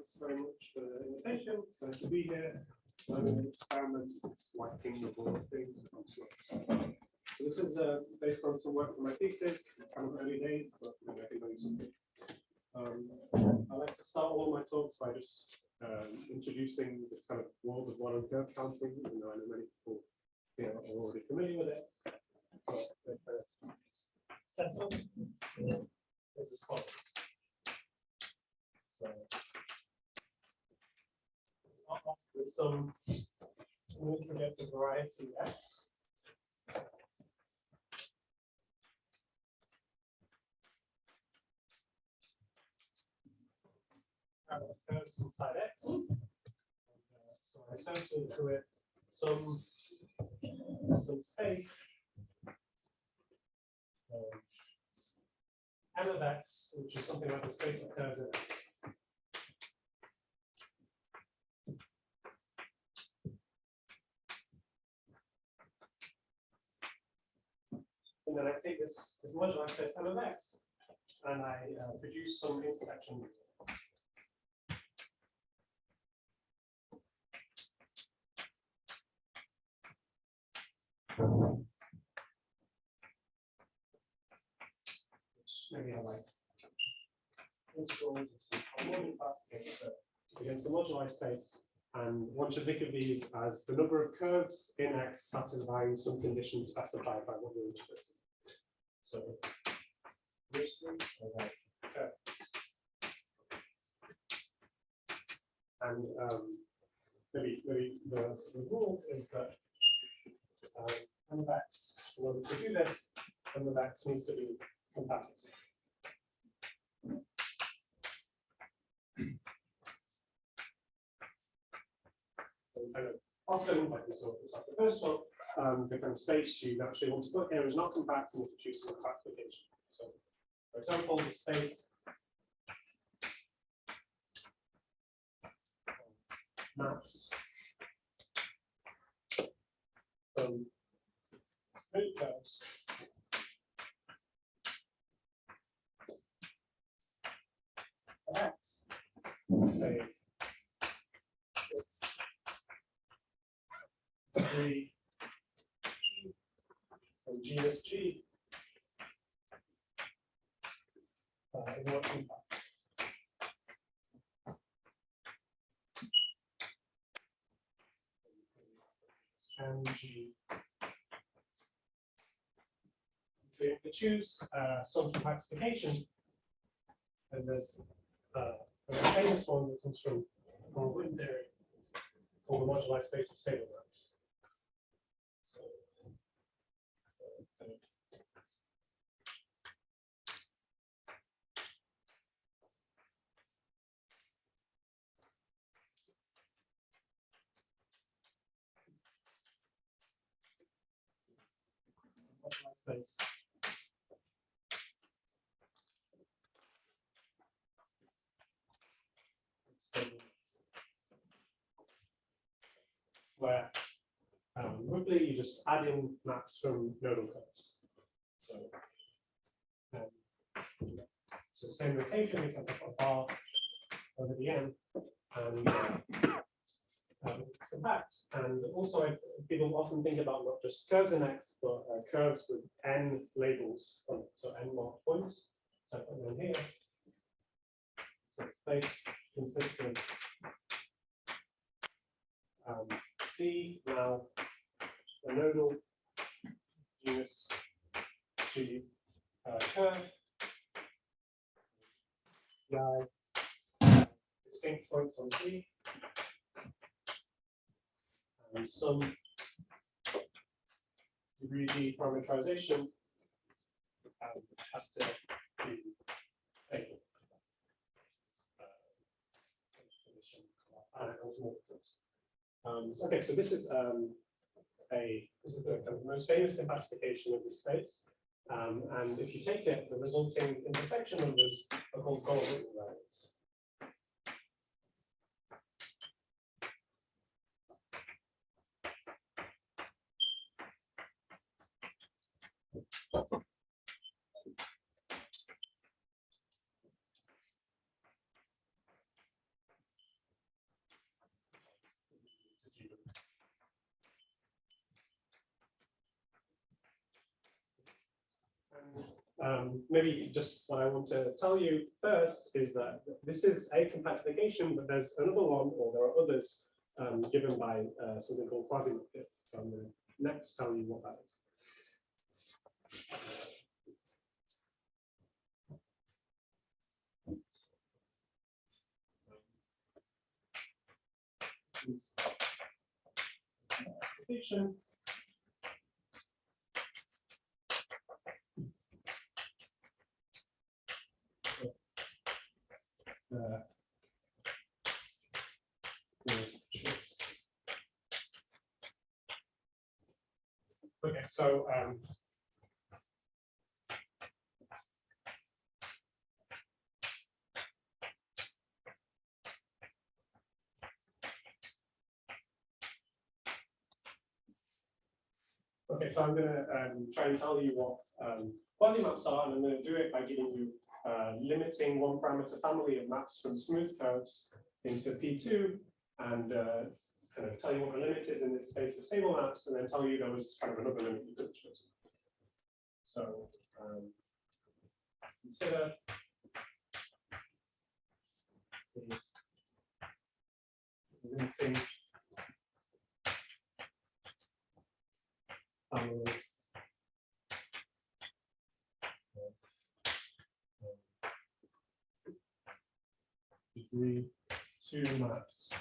thanks very much for the invitation. It's nice to be here. I'm an experiment, liking the board things. So this is based on some work for my thesis. It's kind of early days, but I can tell you something. I like to start all my talks by just introducing this kind of world of one-on curve counting. I know many people here are already familiar with it. Settle is as follows. So off with some projected variety x. Curves inside x. So I associate to it some space M of x, which is something like the space of curves in x. And then I take this moduli space M of x, and I produce some intersection. Which maybe I like integrals and some harmonic classification against the moduli space. And one should think of these as the number of curves in X satisfying some condition specified by what we're integrating. So this one are like curves. And maybe the rule is that M of x, in order to do this, M of x needs to be compacted. Often, like we saw like the first one, the kind of space you actually want to put here is not compact and it produces a classification. So, for example, the space maps from smooth curves to x. Say it's degree from genus G is what compact. And G. So if we choose some compactification, and there's a famous one that comes from Goethe theory called the moduli space of stable maps. So, moduli space. Where roughly you just add in maps from nodal curves. So, so same notation, except I've got a bar over the end, and it's compact. And also, people often think about not just curves in X, but curves with n labels on it. So n marked points. So I put them here. So space consists of C, now a nodal genus G curve, I distinct points on C, and some degree D parameterization has to be taken. Okay, so this is the most famous compactification of the space, and if you take it, the resulting intersection numbers are called logarithmic values. maybe just what I want to tell you first is that this is a compact negation, but there's another one, or there are others given by something called Quasimaps. So I'm going to next tell you what that is. Negation. Okay, so I'm going to try and tell you what Quasimaps are, and I'm going to do it by giving you limiting one parameter family of maps from smooth curves into P2, and kind of tell you what the limit is in this space of stable maps, and then tell you there was kind of another limit you could choose. So consider the limiting family degree 2 maps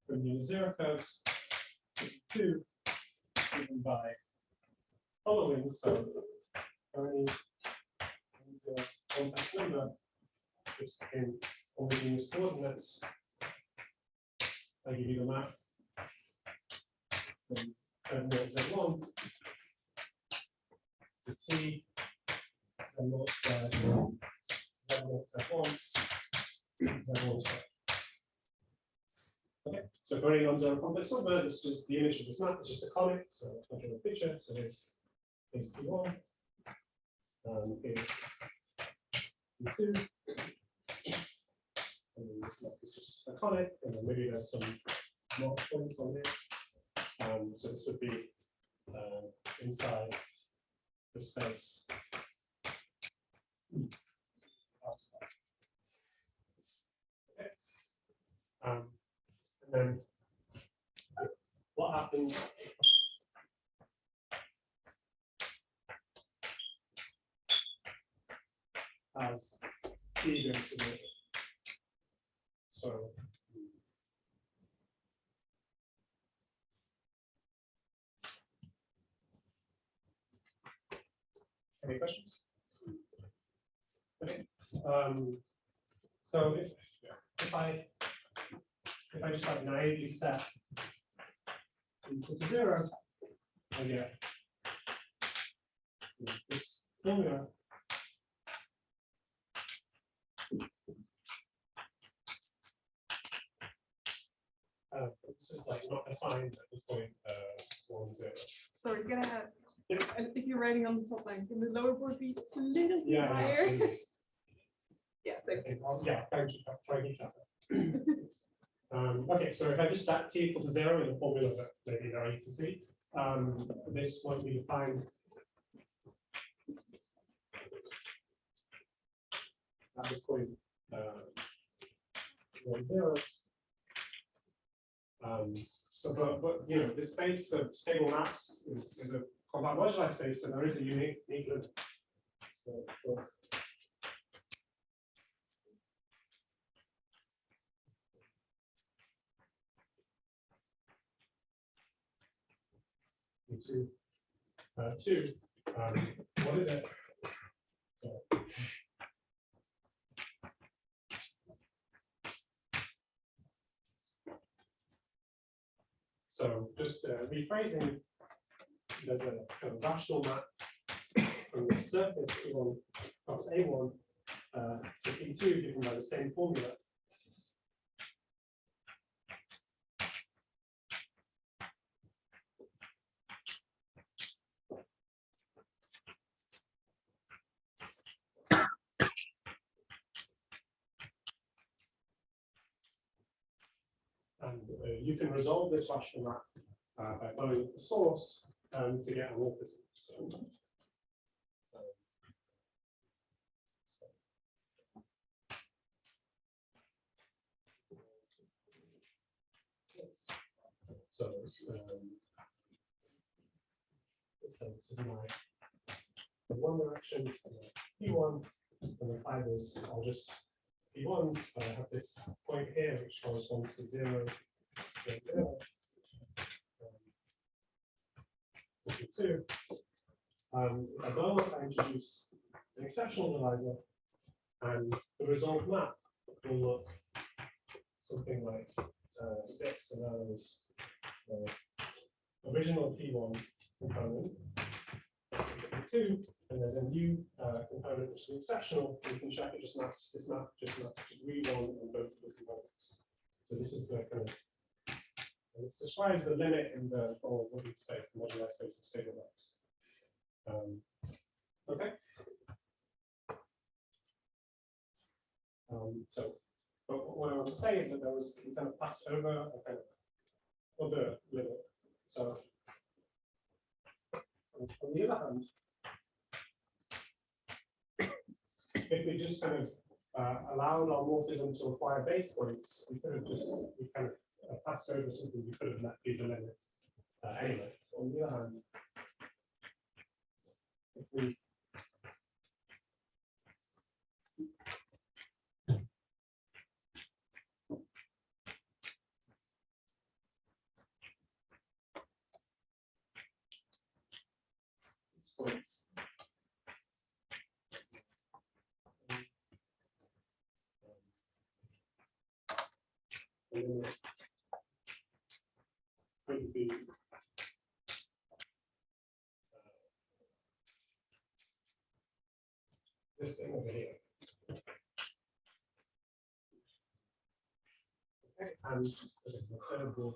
from unit 0 curves to 2 given by following. So only is a complex number just in homogeneous coordinates. I give you the map from Z0, Z1 to T, Z0 squared, Z0, Z1, Z1 squared. Okay, so for any non-zero complex number, this is the image of this map, it's just a comic, so it's not a picture. So here's P1, here's P2, and then this map is just a conic, and then maybe there's some more points on here. So this would be inside the space. Okay. And then what happens as T goes to 0? So any questions? Okay. So if I just like naively set equal to 0, I get this formula. This is like not defined at the point 1, 0. So you're gonna have, if you're writing on the top line, can the lower board be a little bit higher? Yeah, yeah, thank you. Try to keep that. Okay, so if I just set t equal to 0 in the formula that maybe now you can see, this won't be defined at the point 1, 0. So, but you know, this space of stable maps is a compact moduli space, so there is a unique limit. So two. What is it? So just rephrasing, there's a kind of rational map from the surface A1 across A1 to P2 given by the same formula. you can resolve this rational map by following the source to get a morphism. So this is my one direction, P1, and the fibers are just P1s, but I have this point here which corresponds to 0, 0, 2. As well as I introduce an exceptional divisor, and the resolved map will look something like this. So that is the original P1 component, P2, and there's a new component which is exceptional. You can check it just maps. This map just maps to degree 1 on both of the components. So this is the kind of, and this describes the limit in the whole Woodley space, the moduli space of stable maps. Okay. So, but what I want to say is that there was, we kind of passed over a kind of other limit. So, on the other hand, if we just kind of allowed our morphism to acquire base points, we could have just kind of passed over something we could have let be the limit anyway. On the other hand, if we points. And then could be this thing over here. Okay, and the third board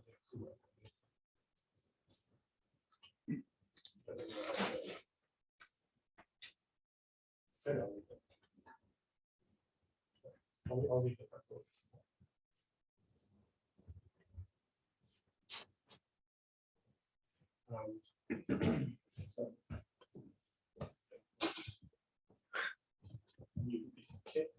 I'll leave it that way. So, new piece of kit.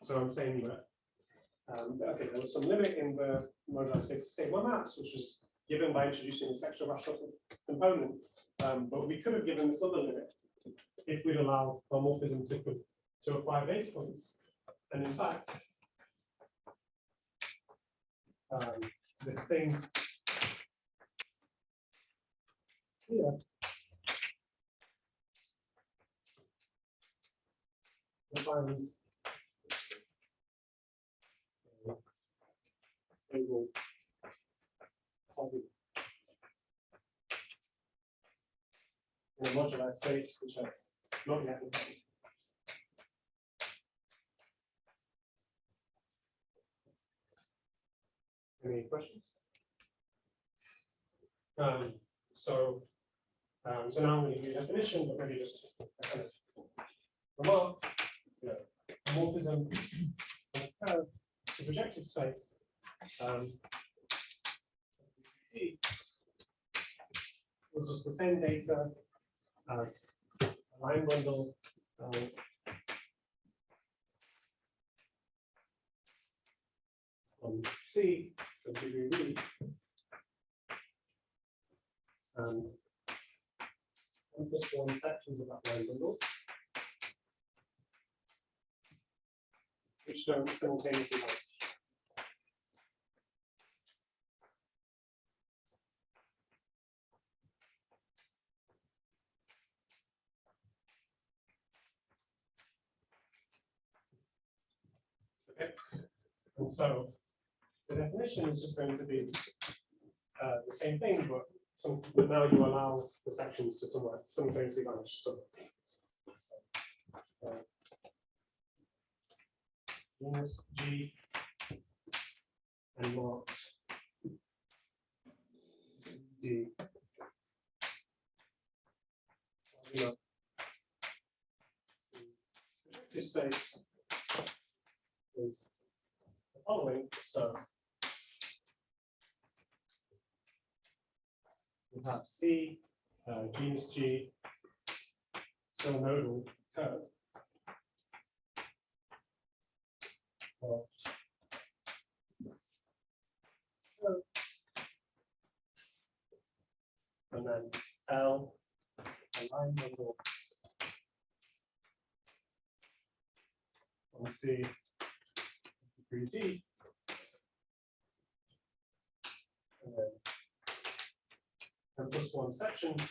So I'm saying that okay, there was some limit in the moduli space of stable maps, which was given by introducing this extra rational component, but we could have given this other limit if we'd allow homomorphism to acquire base points. And in fact, this thing here defines stable positive in a moduli space which I've not yet defined. Any questions? So now I'm going to give you a definition, but maybe just a kind of remark. Morphism of the projective space was just the same data as a line bundle on C of degree V, and 1+1 sections of that line bundle. which don't simultaneously vanish. Okay, and so the definition is just going to be the same thing, but now you allow the sections to somewhere simultaneously vanish. So, genus G and marked D. Projective space is the following. So we have C, genus G, still nodal curve. And then L, a line nodal on C, degree D, and then +1 sections.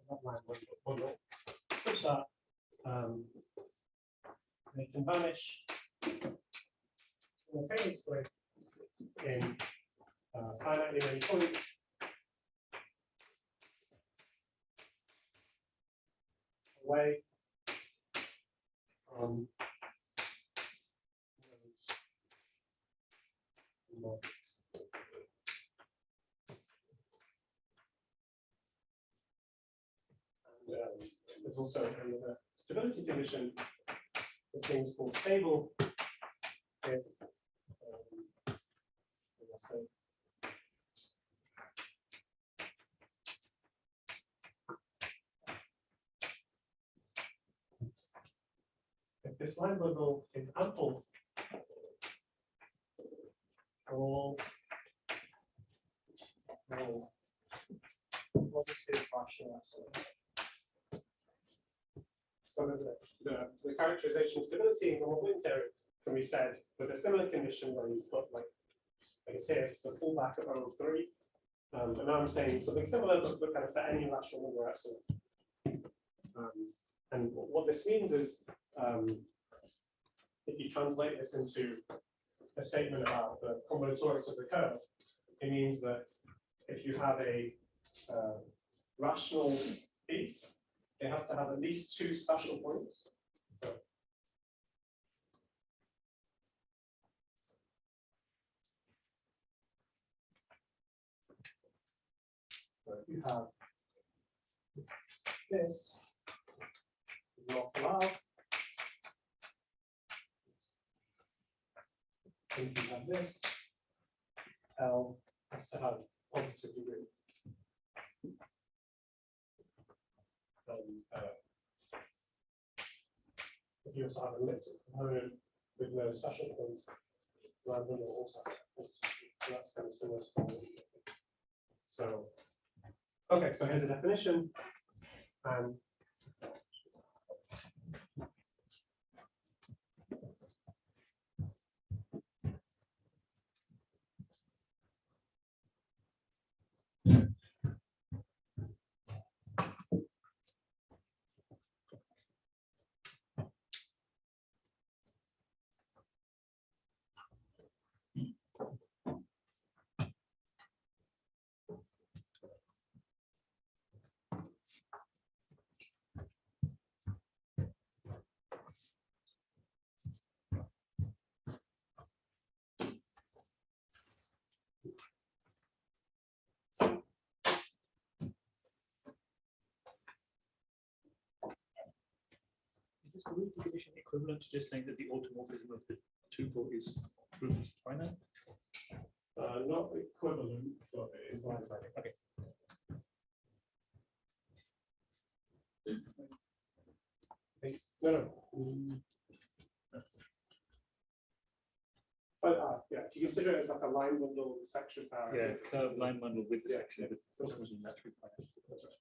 That line will such that they can vanish simultaneously in finitely many points away from those logics. And there's also another stability condition. This thing's called stable. If, if this line bundle is ample for all positive rational absolute. So there's the characterization of stability in the Moduli theory can be said with a similar condition where you put, like, I guess here, the pullback at 0.3. And now I'm saying something similar, but kind of for any rational number absolute. And what this means is, if you translate this into a statement about the combinatorics of the curve, it means that if you have a rational piece, it has to have at least 2 special points. So if you have this is not allowed, if you have this, L has to have positive degree. If you also have a elliptic component with no special points, then will also have positive degree. So that's kind of similar to what. So, okay, so here's a definition. Is the root condition equivalent to just saying that the automorphism of the tuple is root is finite? Not equivalent, but it is one-sided. Okay. No. But yeah, if you consider it as like a line bundle with section power. Yeah, curve line bundle with the Yeah, section of the automorphism naturally finite. That's right.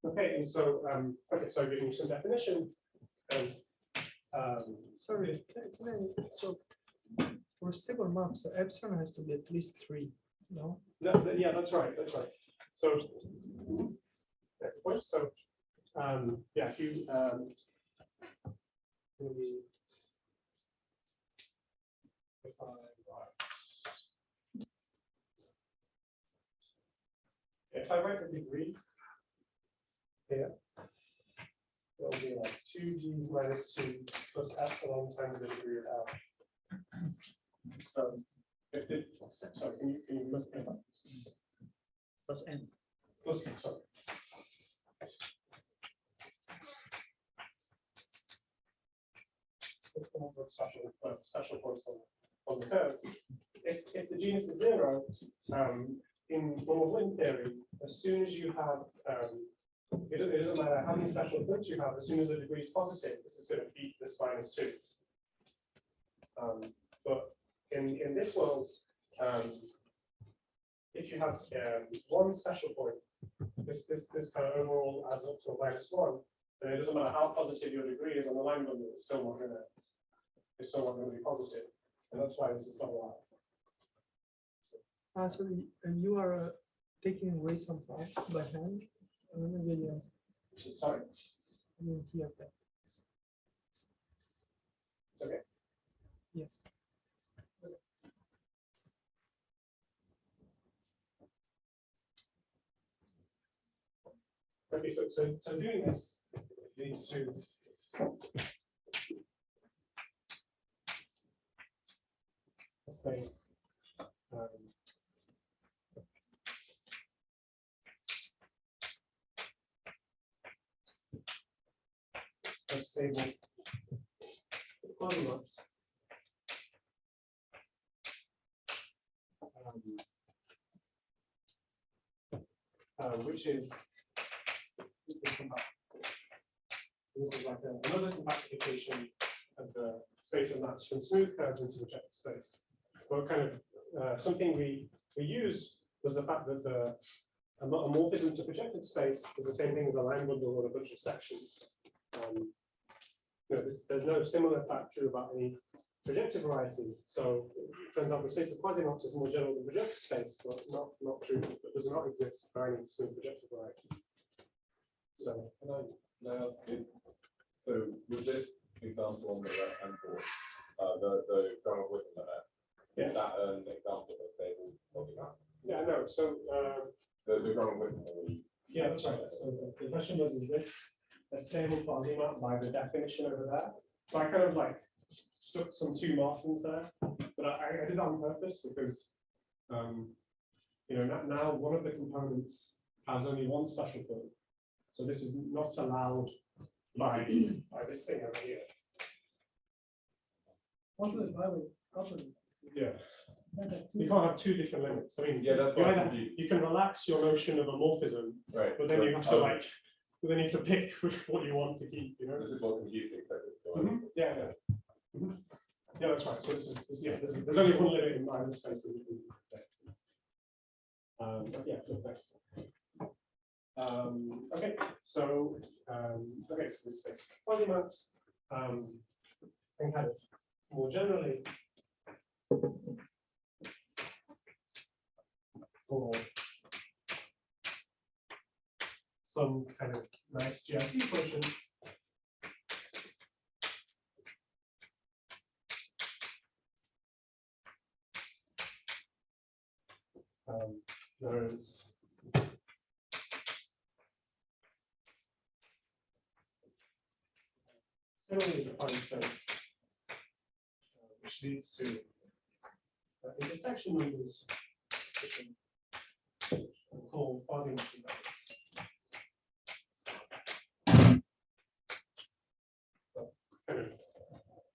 Okay, and so okay, so giving you some definition. Sorry, so for stable maps, the epsilon has to be at least 3, no? Yeah, that's right. That's right. So, next point. So, yeah, if you if I write the degree here, it'll be like 2g minus 2 plus epsilon times the degree of L. So, if it, sorry, can you plus n? Plus n. Plus, sorry. Special points on the curve. If the genus is 0, in normal limit theory, as soon as you have, it doesn't matter how many special points you have, as soon as the degree is positive, this is going to beat this minus 2. But in this world, if you have one special point, this kind of overall adds up to a -1, then it doesn't matter how positive your degree is on the line bundle, it's still not going to be positive, and that's why this is not allowed. So you are taking away some parts by hand. I don't know really answer. Sorry, I didn't hear that. it's okay. Yes. Okay, so doing this leads to a space of stable Quasimaps, which is this is like another compactification of the space of maps from smooth curves into the projective space. But kind of something we used was the fact that the a morphism to projected space is the same thing as a line bundle or a bunch of sections. There's no similar fact true about any projective variety. So it turns out the space of Quasimaps is more general than projective space, but not true. It does not exist for any smooth projective variety. So so with this example on the left hand board, the grammar with there, is that an example of a stable Quasimap? yeah, no. So the grammar with yeah, that's right. So the question was, is this a stable Quasimap by the definition over there? So I kind of like stuck some 2 markings there, but I did that on purpose because now one of the components has only one special point. So this is not allowed by this thing over here. What's the value property? Yeah. You can't have 2 different limits. I mean, yeah, that's why you can relax your notion of a morphism, right, but then you have to then you have to pick what you want to keep. This is what confusing. Yeah, yeah. Yeah, that's right. So there's only one limit in either space that you can pick. But yeah, thanks. Okay, so this space Quasimaps, and kind of more generally for some kind of nice GRC function. There is similarly defined space, which leads to intersection numbers, which are called Quasimaps numbers.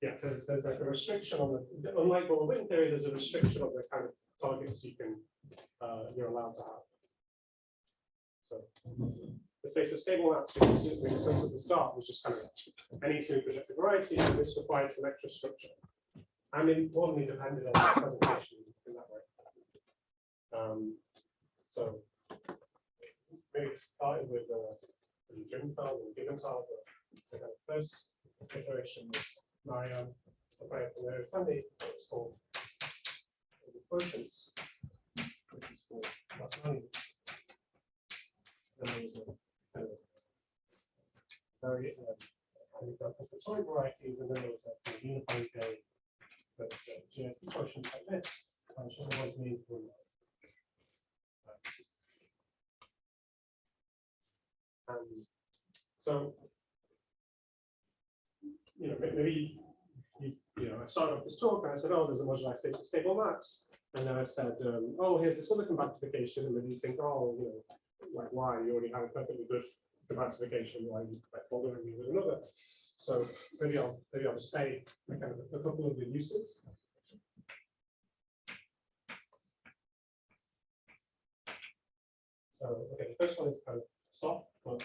Yeah, there's like a restriction on the, unlike Model Witten theory, there's a restriction on the kind of targets you can you're allowed to have. So space of stable maps, which we discussed at the start, was just kind of any two projective varieties, and this required some extra structure. And importantly, depended on the presentation in that way. So maybe starting with the Drinfeld and Giggenthal, the first iteration was Marianne, the Candy, it was called the quotients, which is called last money. Then there was a kind of very sorry varieties, and then there was a kind of unifying K, but GSP quotients like this, which otherwise means so, maybe I started off this talk and I said, oh, there's a moduli space of stable maps, and then I said, oh, here's this other compactification, and then you think, oh, like why you already have a perfectly good compactification, why you bothering me with another? So maybe I'll just say kind of a couple of the uses. So okay, the first one is kind of soft, but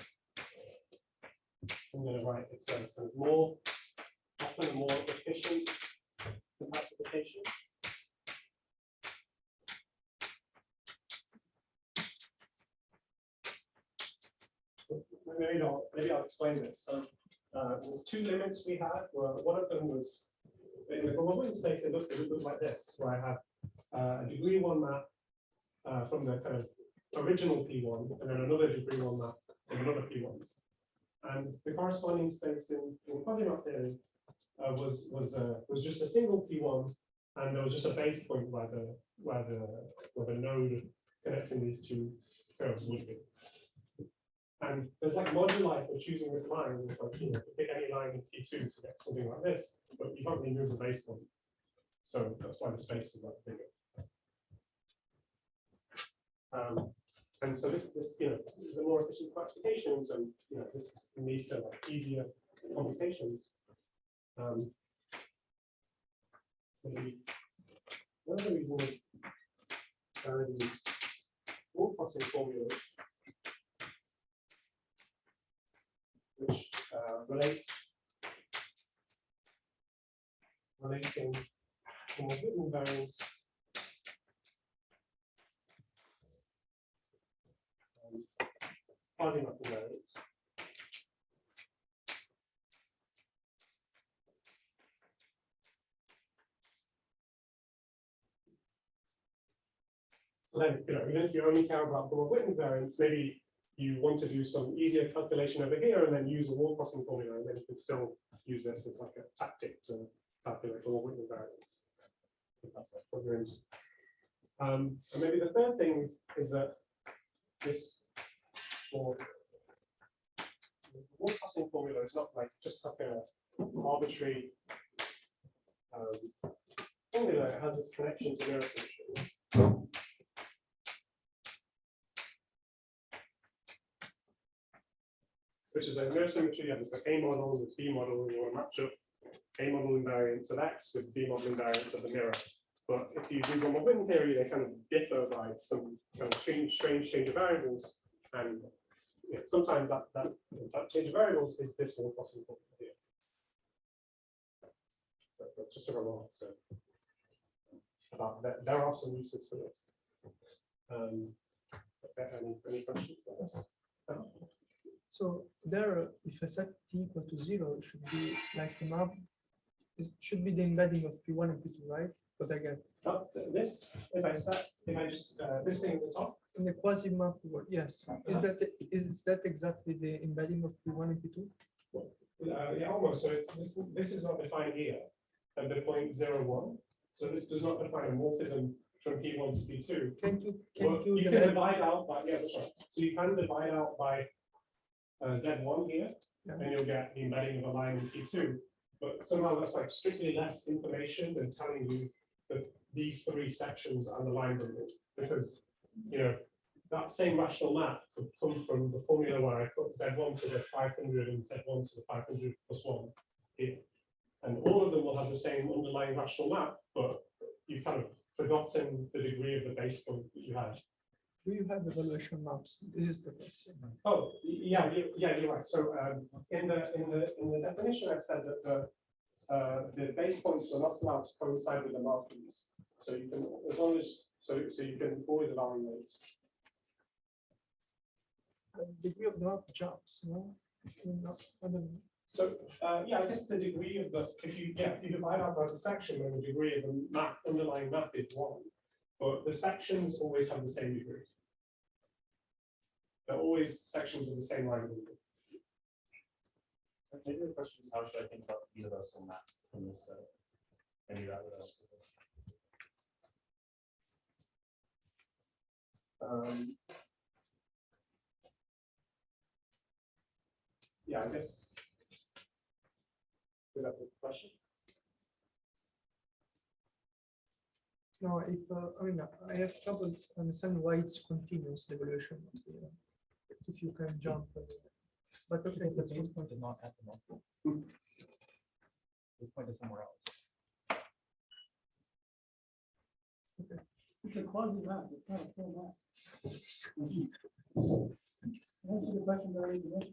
I'm going to write it's a kind of often a more efficient compactification. Maybe I'll explain this. So the two limits we had were, one of them was in the Goethe space. It looked like this, where I have a degree 1 map from the kind of original P1, and then another degree 1 map from another P1. And the corresponding space in Quasimap theory was just a single P1, and there was just a base point where the node connecting these two curves would be. And there's like moduli for choosing this line. It's like, pick any line in P2 to get something like this, but you can't really move the base point. So that's why the space is like bigger. And so this is a more efficient classification. So this leads to like easier computations. Another reason is there are these wall crossing formulas which relating hidden variance Quasimap variance. So then, even if you only care about Witten variance, maybe you want to do some easier calculation over here and then use a wall crossing formula, and then you can still use this as like a tactic to calculate Witten variance. If that's what you're into. And maybe the third thing is that this wall crossing formula is not like just like an arbitrary formula. It has its connection to mirror symmetry. Which is a mirror symmetry, and it's like A model, it's B model, and you want to match up A model invariance of X with B model invariance of the mirror. But if you do one Witten theory, they kind of differ by some kind of strange change of variables, and sometimes that change of variables is this wall crossing formula here. That's just a remark. So about that, there are some uses for this. Any questions about this? So there, if I set t equal to 0, it should be like the map. It should be the embedding of P1 and P2, right? What I get. This, if I just this thing at the top. In the Quasimap word, yes. Is that exactly the embedding of P1 and P2? Yeah, almost. So this is not defined here at the point 0, 1. So this does not define a morphism from P1 to P2. You can divide out by that's right. So you can divide out by Z1 here, and you'll get the embedding of a line in P2. But somehow that's like strictly less information than telling you that these three sections are the line bundle, because that same rational map could come from the formula where I put Z1 to the 500 and Z1 to the 500 plus 1 here. And all of them will have the same underlying rational map, but you've kind of forgotten the degree of the base point that you had. Do you have evaluation maps? This is the question. Oh, yeah, you're right. So in the definition, I've said that the base points are not allowed to coincide with the markings. So you can, as long as so you can always evaluate. The degree of the map jumps, no? I don't know. So yeah, I guess the degree of the if you divide out by the section, then the degree of the map underlying map is 1, but the sections always have the same degree. They're always sections of the same line. Maybe the question is, how should I think about the universal map from this set? Maybe that would also. Yeah, I guess. Is that the question? No, if I mean, I have trouble to understand why it's continuous evolution. If you can jump, but okay, Because the base point is not at the moment. This point is somewhere else. It's a quasi map, it's not a full map. Answer the question very good.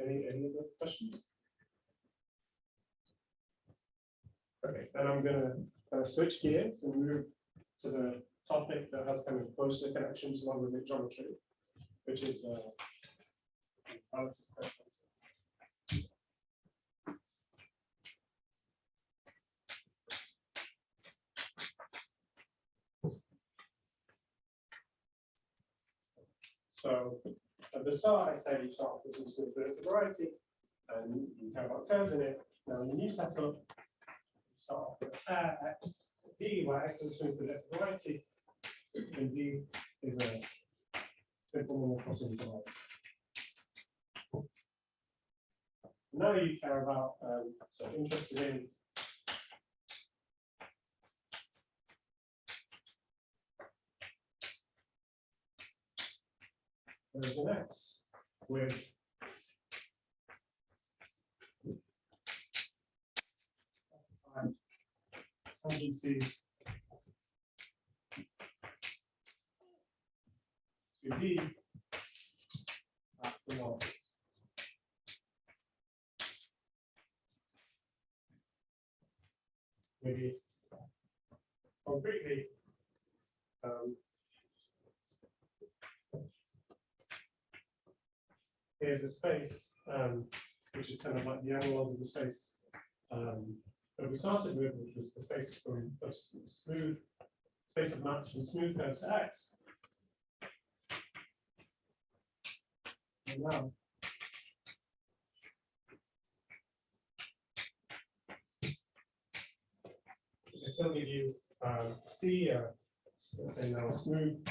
Any other questions? Okay, then I'm going to switch gears and move to the topic that has kind of closer connection to logarithmic geometry, which is Alex's question. So at the start, I said you start off with some smooth relative variety, and you care about curves in it. Now in the new setup, you start off with x d, where x is smooth relative variety, and d is a simple normal crossing variety. Now you care about, so interested in there's an x with tangencies to d at the norm. Maybe concretely, here's a space, which is kind of like the analog of the space that we started with, which was the space from smooth space of maps from smooth curves to x. And now, I still give you C, let's say now smooth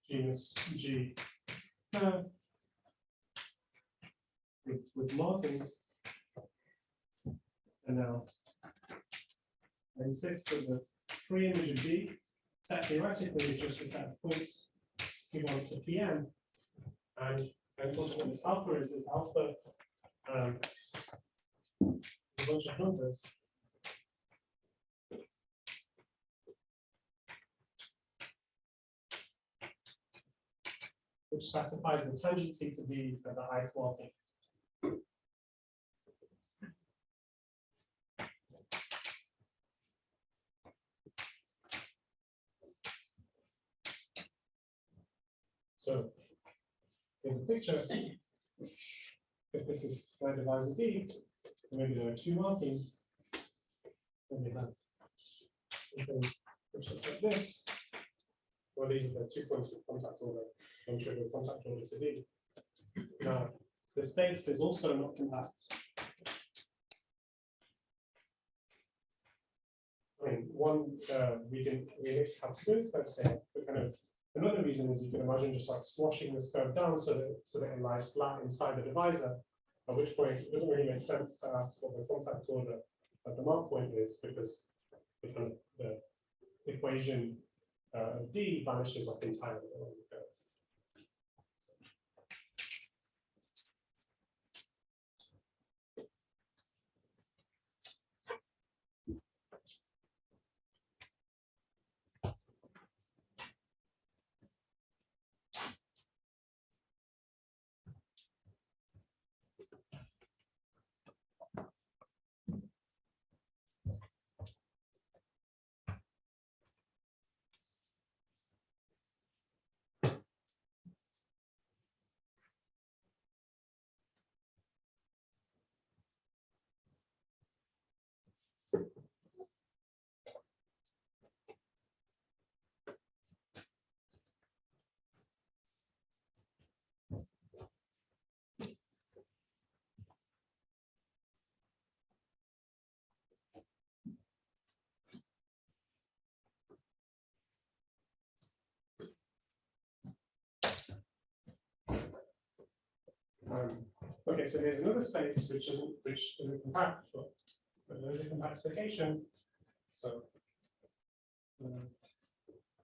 genus G curve with markings, and now I insist that the pre-image of D set theoretically is just a set of points we want to PM, and I'm talking what this alpha is alpha a bunch of numbers. Which specifies the tangency to D for the ith marking. So here's a picture. If this is my divisor D, maybe there are two markings, then we have something which looks like this. Well, these are the 2 points of contact order, untriggered contact order to D. Now, the space is also not compact. I mean, one, we didn't really have smooth curves here, but kind of another reason is you can imagine just like swashing this curve down so that it lies flat inside the divisor, at which point it doesn't really make sense to ask what the contact order at the mark point is, because the kind of the equation of D vanishes like entirely along the curve. Okay, so here's another space which isn't compact, but there's a compactification. So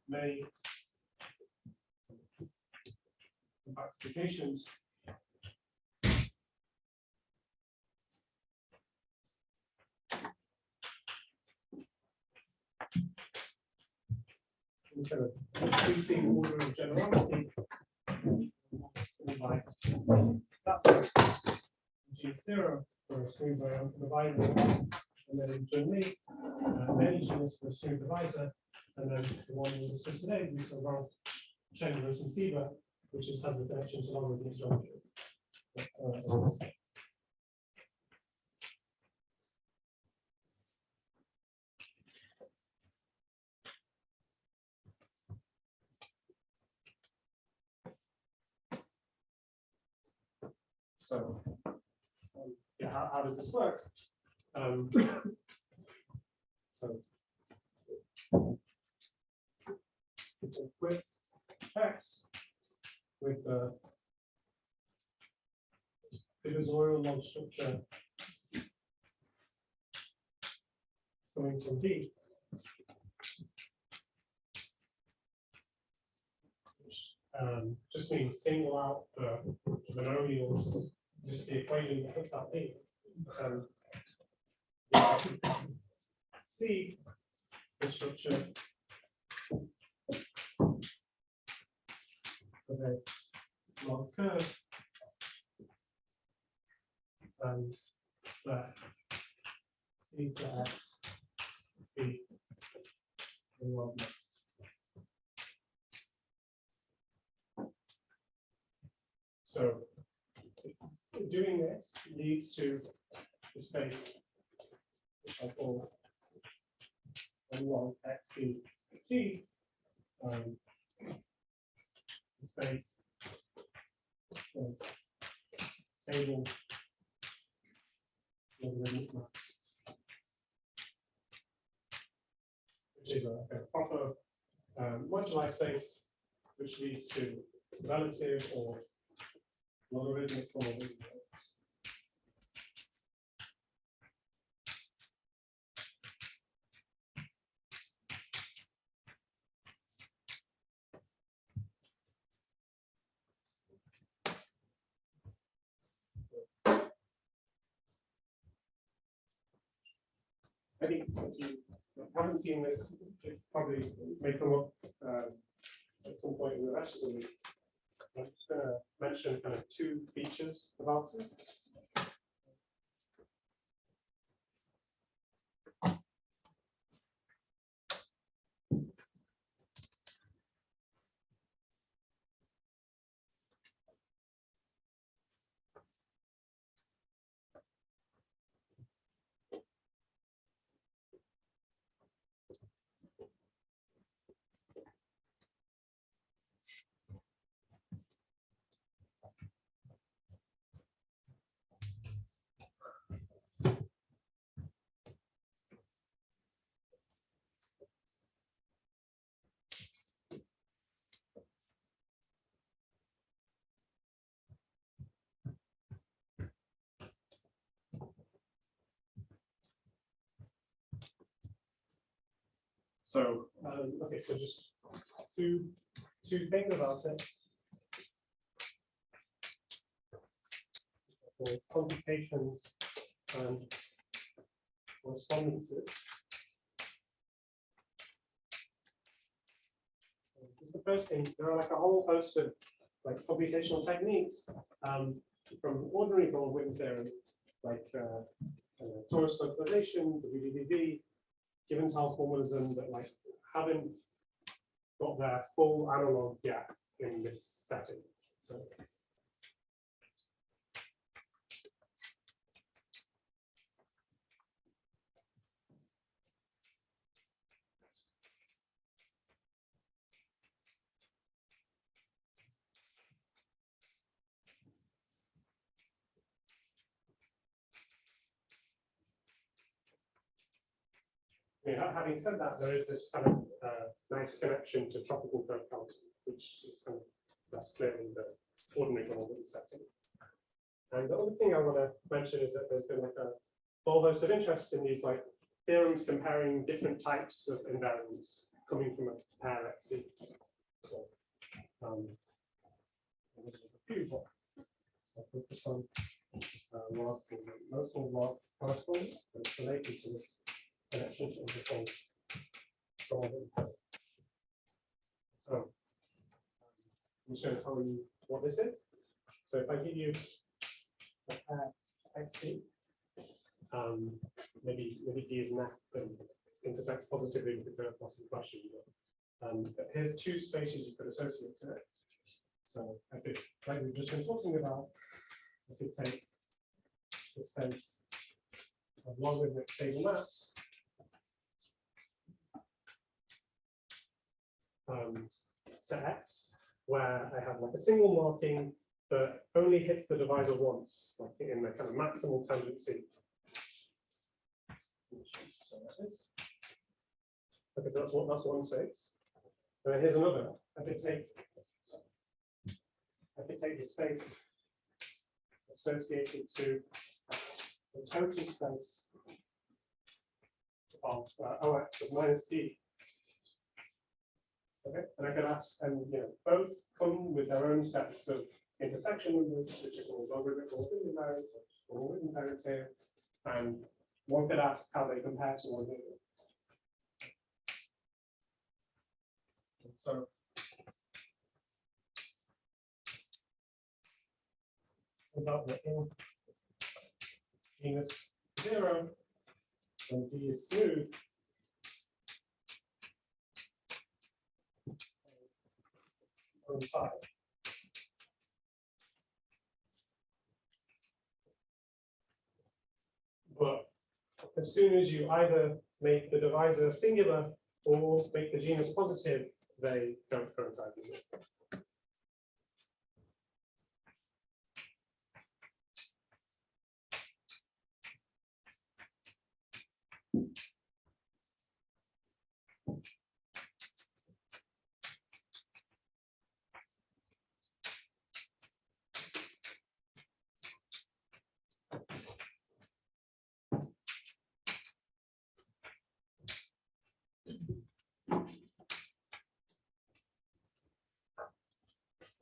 many compactifications. Kind of increasing order of generality. By that G0 for a smooth divisor, and then generally many genus for a smooth divisor, and then the one we discussed today, we saw Rolf, Chandler's and Sieber, which has the connection to logarithmic geometry. So, yeah, how does this work? So, with X, with the divisorial log structure coming from D, just means single out the monomials, just the equation that puts out D. C, the structure of a log curve, and that C to X be the log. So doing this leads to the space which I call log x d t, the space of stable logarithmic maps, which is a proper moduli space which leads to relative or logarithmic probability. I think if you haven't seen this, it probably may come up at some point in the rest of the week. I'm just going to mention kind of two features about it. So, okay, so just two things about it. For computations and correspondences. Just the first thing, there are like a whole host of like computational techniques from ordinary Goldwyn theory, like torus localization, the VDVV, given tile formalism, that like haven't got their full analog yet in this setting. So. Having said that, there is this kind of nice connection to tropical curve counting, which is kind of less clear in the ordinary Goldwyn setting. And the other thing I want to mention is that there's been like a whole host of interest in these like theorems comparing different types of invariants coming from a pair at C. So there's a few, but I'll focus on log, mostly log correspondence that's related to this connection to the So I'm just going to tell you what this is. So if I give you a pair XP, maybe D is an F and intersects positively with the curve plus in question. But here's two spaces you could associate to it. So I could, like we've just been talking about, I could take the space of logarithmic stable maps to X, where I have like a single marking that only hits the divisor once, like in the kind of maximal tangency. So that is. Okay, so that's one space. And then here's another. I could take the space associated to the total space of OX of minus D. Okay, and I could ask, and both come with their own sets of intersection numbers, which are called logarithmic or invariants, or invariants here, and one could ask how they compare to one another. So, turns out that in genus 0, when D is smooth, side. But as soon as you either make the divisor singular or make the genus positive, they don't coincide with it.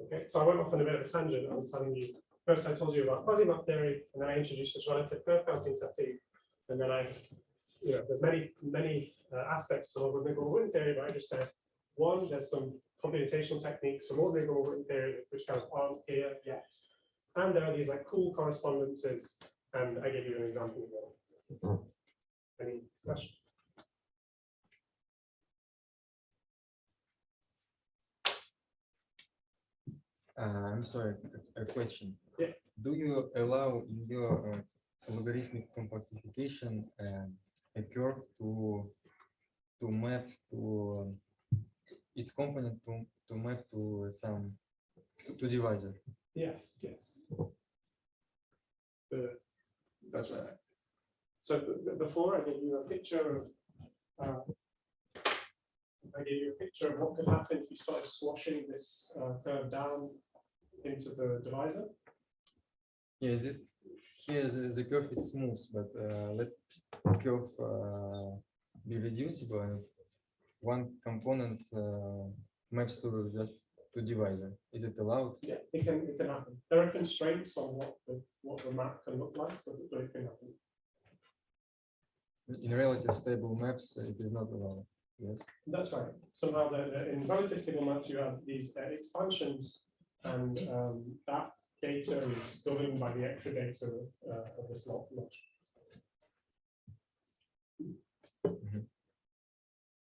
Okay, so I went off on a bit of a tangent. I was telling you, first I told you about Quasimap theory, and then I introduced this relative curve counting setting, and then there's many aspects of ordinary Goldwyn theory, but I just said, one, there's some computational techniques from ordinary Goldwyn theory which kind of aren't here yet, and there are these like cool correspondences, and I gave you an example of one. Any questions? I'm sorry, a question. Yeah. Do you allow in your logarithmic compactification a curve to map to its component to map to some to divisor? Yes, yes. That's So before I gave you a picture of what could happen if you started swashing this curve down into the divisor. yeah. Here the curve is smooth, but let curve be reducible. And one component maps to just to divisor. Is it allowed? Yeah, it can happen. There are constraints on what the map can look like, but it can happen. In relative stable maps, it is not allowed. Yes. That's right. Somehow, in relative stable maps, you have these expansions, and that data is governed by the extra data of the slot mesh.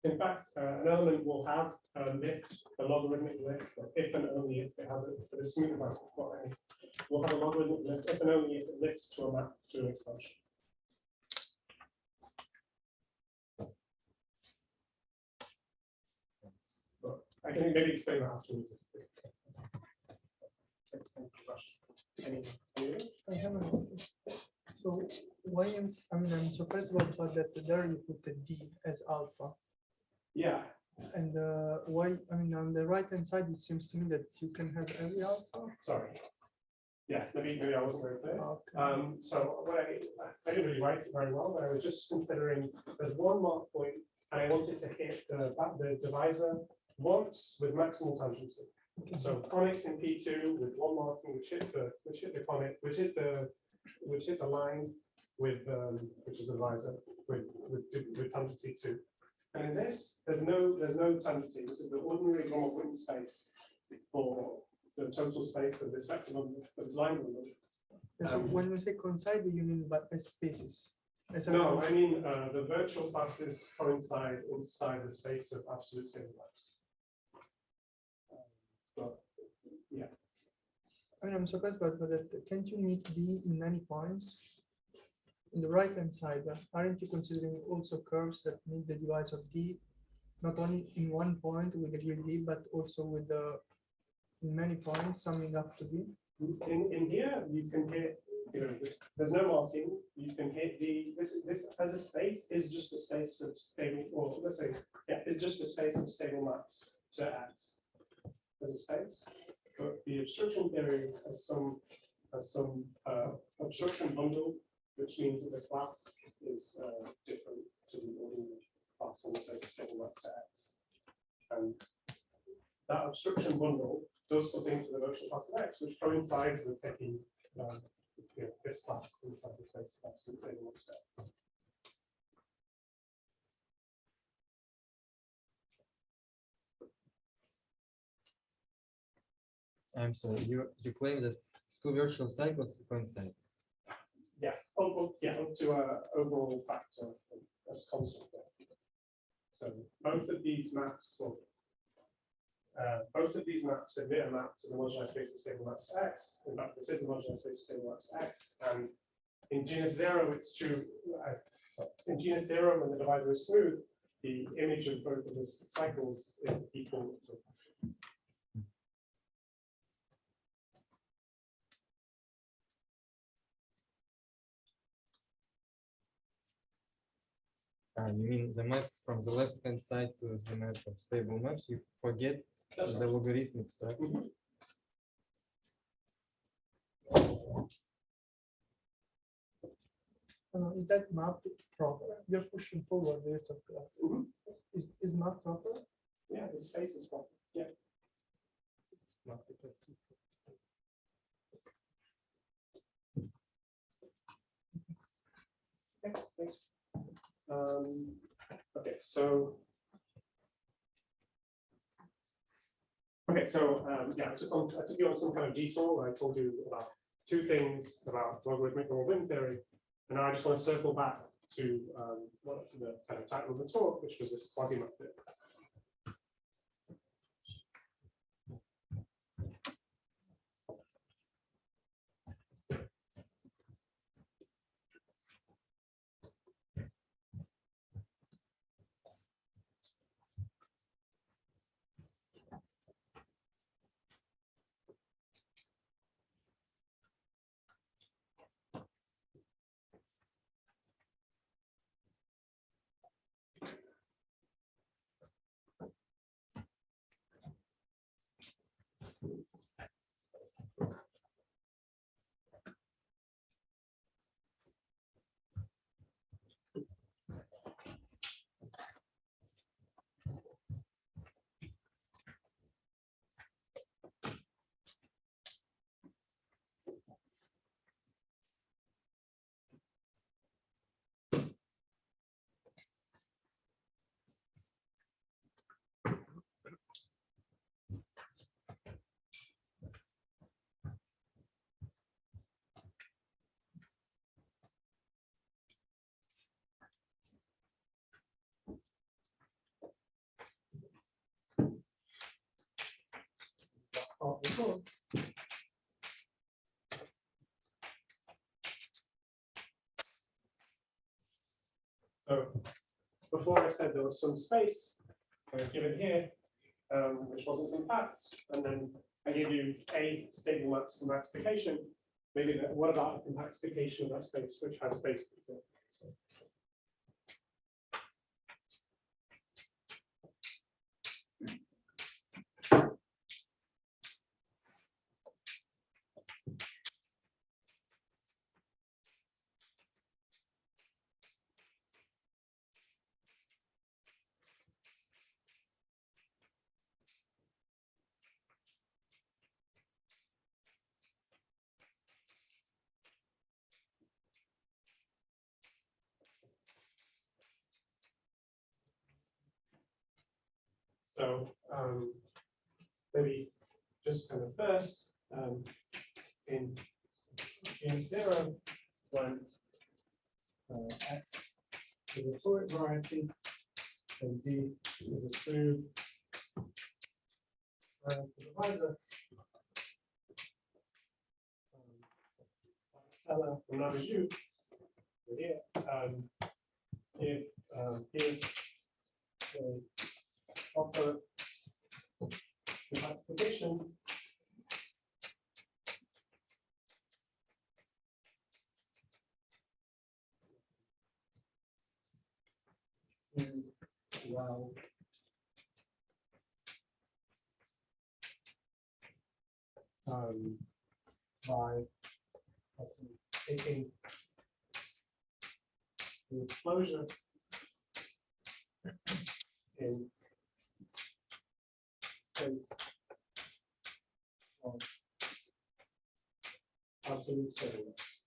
In fact, an element will have a lift, a logarithmic lift, but if and only if it has it for the smooth device. We'll have a logarithmic lift if and only if it lifts to a map to an expansion. But I can maybe explain that afterwards. I have a question. So why I'm surprised about the fact that there you put the D as alpha. Yeah. And why, on the right hand side, it seems to me that you can have every alpha. Sorry. Yeah, maybe I wasn't very clear. Okay. So what I didn't really write it very well, but I was just considering there's one mark point, and I wanted to hit the divisor once with maximal tangency. So conics in P2 with one marking, which hit the conic, which hit the line with which is the divisor with tangency 2. And in this, there's no tangency. This is the ordinary normal Witten space for the total space of this vector number, of this line number. So when you say coincide, you mean by spaces? No, I mean the virtual classes coincide inside the space of absolute stable maps. But yeah. I'm surprised about that. Can't you meet D in many points? In the right hand side, aren't you considering also curves that meet the divisor of D, not only in one point with the grid D, but also with the in many points summing up to D? In here, you can hit. There's no marking. You can hit this as a space is just a space of stable, or let's say, yeah, it's just a space of stable maps to X as a space. But the obstruction theory has some obstruction bundle, which means that the class is different to the ordinary class on the space of stable maps to X. And that obstruction bundle does something to the virtual class of X, which coincides with taking this class inside the space of absolute stable maps to X. I'm sorry. You claim that two virtual cycles coincide. Yeah. Yeah. Up to a overall factor as constant. So both of these maps, admit a map to the moduli space of stable maps to X. In fact, this is the moduli space of stable maps to X. And in genus 0, it's true. In genus 0, when the divisor is smooth, the image of both of the cycles is equal to. You mean the map from the left hand side to the map of stable maps? You forget the logarithmic stuff. Is that map proper? You're pushing forward there. Is the map proper? Yeah, the space is proper. Yeah. Okay, thanks. Okay, so yeah, I took you on some kind of detour where I told you about two things about logarithmic normal Witten theory, and now I just want to circle back to the kind of title of the talk, which was this Quasimap theory. before. So before I said there was some space given here, which wasn't compact, and then I gave you a stable maps compactification. Maybe what about a compactification of that space, which has space? So maybe just kind of first in G0, when X is a toric variety and D is a smooth divisor. From Navaju, here, give a proper compactification well by taking the closure in space of absolute steadiness.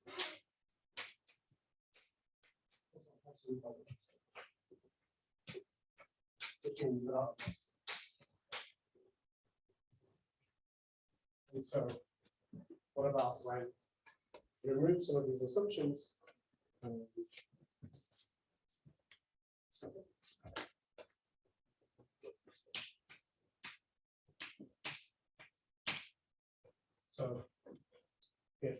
Absolute positives. Which means without x. And so, what about when you remove some of these assumptions? So if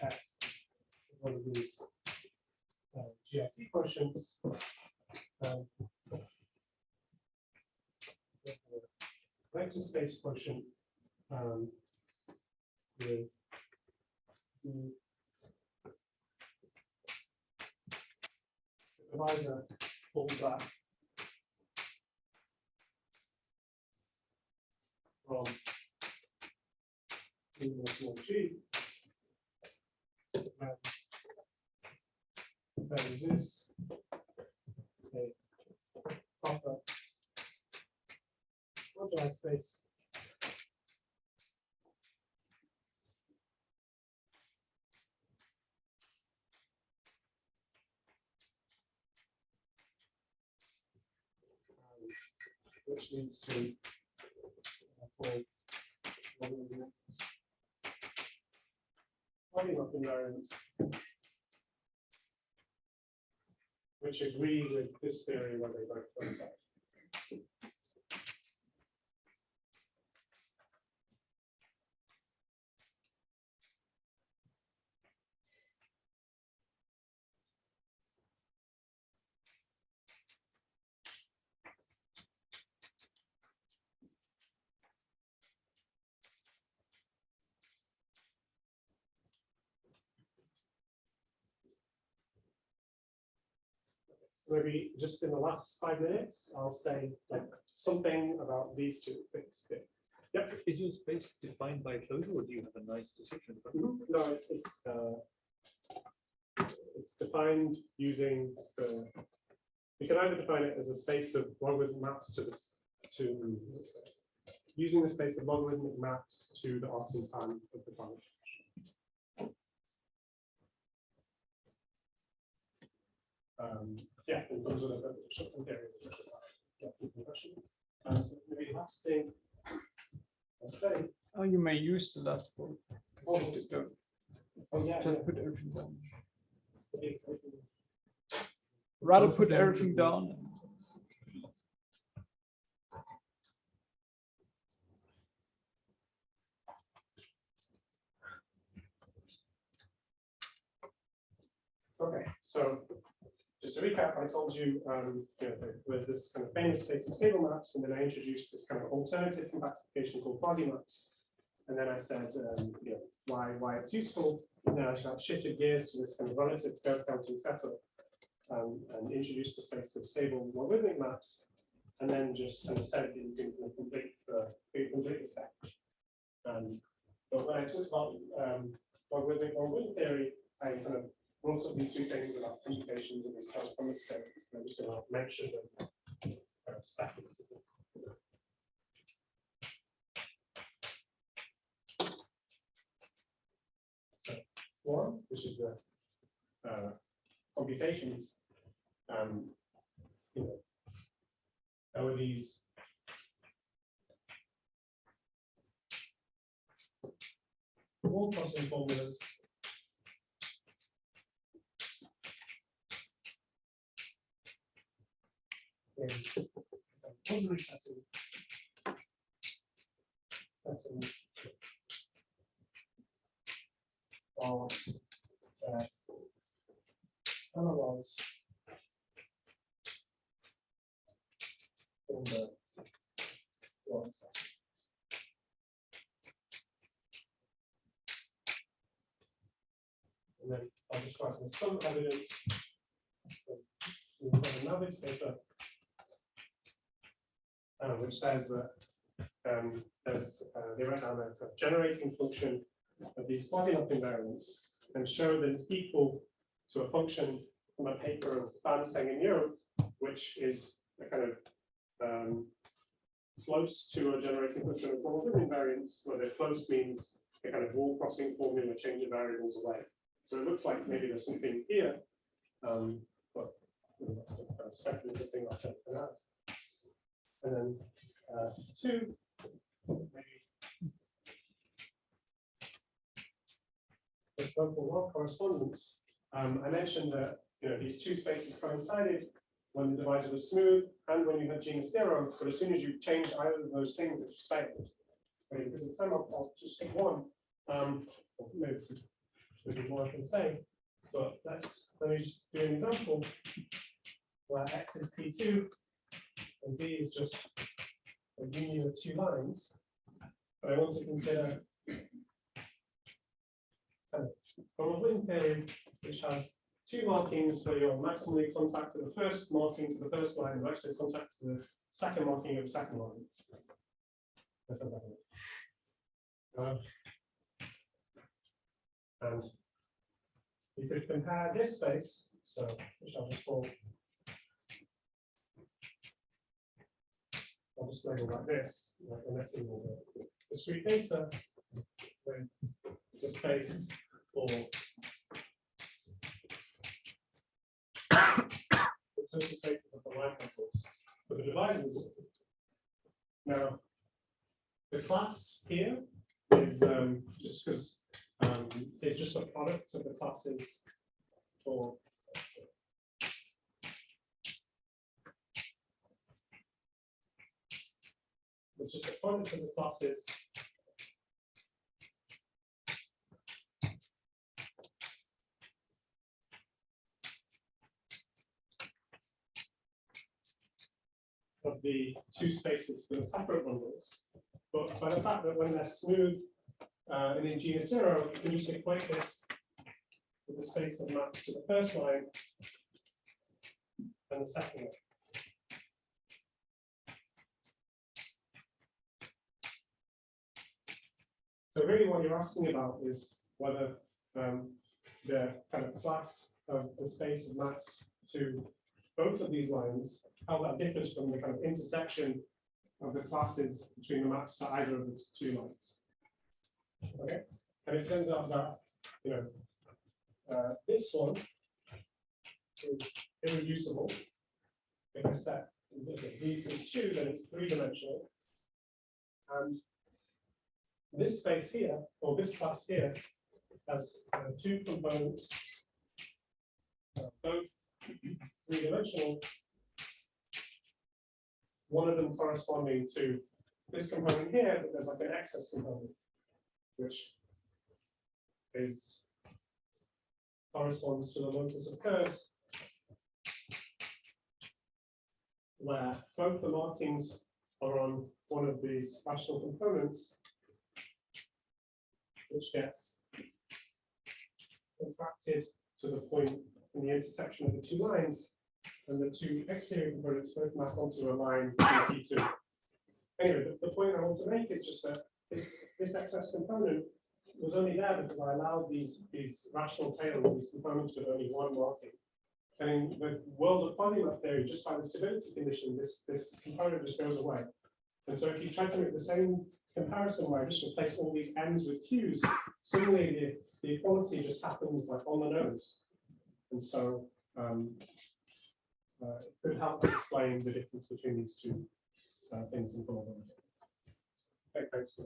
x is one of these GFT questions, vector space quotient with the divisor pulled back from small g, and there exists a proper moduli space which leads to Quasimaps invariants, which agree with this theory when they both coincide. Maybe just in the last 5 minutes, I'll say like something about these two things. Yeah. Yep. Is your space defined by closure, or do you have a nice description of it? No, it's defined using the. You can either define it as a space of logarithmic maps to this to using the space of logarithmic maps to the Qaasim time of the function. Yeah, in terms of the short-term theory. Yeah, so maybe last thing I'll say. Oh, you may use the last one. Oh, yeah. Just put everything down. Yeah. Rather put everything down. So just to recap, I told you, there's this kind of famous space of stable maps, and then I introduced this kind of alternative compactification called Quasimaps. And then I said, why it's useful. And then I shifted gears to this kind of relative curve counting setup and introduced the space of stable logarithmic maps. And then just kind of said that you can complete the set. But when I talked about logarithmic theory, I kind of brought up these two things about computations and these correspondence statements. I'm just going to mention them speculatively. So, one, which is the computations, there were these wall crossing formulas in Moduli setting of analogs in the one setting. And then I'll just write in some evidence from another paper, which says that they write down a generating function of these Quasimap invariants and show that it's equal to a function from a paper of Van in Europe, which is a kind of close to a generating function of logarithmic invariants, where the close means a kind of wall crossing formula change of variables away. So it looks like maybe there's something here, but that's the kind of speculative thing I said for now. And then two, maybe this local log correspondence. I mentioned that these two spaces coincided when the divisor was smooth and when you had genus 0, but as soon as you change either of those things, it just failed. Okay, because of time, I'll just pick one. Maybe this is maybe more I can say, but let me just do an example where x is P2 and D is just a union of two lines. But I want to consider a logarithmic theory which has two markings where you're maximally contact to the first marking to the first line, and maximally contact to the second marking of the second line. And you could compare this space, so which I'll just call, I'll just label like this, and let's see the discrete data with the space for the total spaces of the line couples for the divisors. Now, the class here is just because it's just a product of the classes for it's just a product of the classes of the two spaces for the separate bundles, but by the fact that when they're smooth and in genus 0, you can just equate this with the space of maps to the first line and the second line. So really what you're asking about is whether the kind of class of the space of maps to both of these lines, how that differs from the kind of intersection of the classes between the maps to either of the two lines. Okay, and it turns out that this one is irreducible. If I set V equals 2, then it's 3-dimensional, and this space here, or this class here, has two components, both 3-dimensional. One of them corresponding to this component here, but there's like an excess component, which is corresponds to the locus of curves, where both the markings are on one of these rational components, which gets contracted to the point in the intersection of the two lines, and the two exterior components both map onto a line P2. Anyway, the point I want to make is just that this excess component was only there because I allowed these rational tails, these components with only one marking. And in the world of Quasimap theory, just by the stability condition, this component just goes away. And so if you try to make the same comparison where I just replace all these n's with q's, suddenly the equality just happens like on the nose. And so it could help to explain the difference between these two things in probability. Okay, thanks.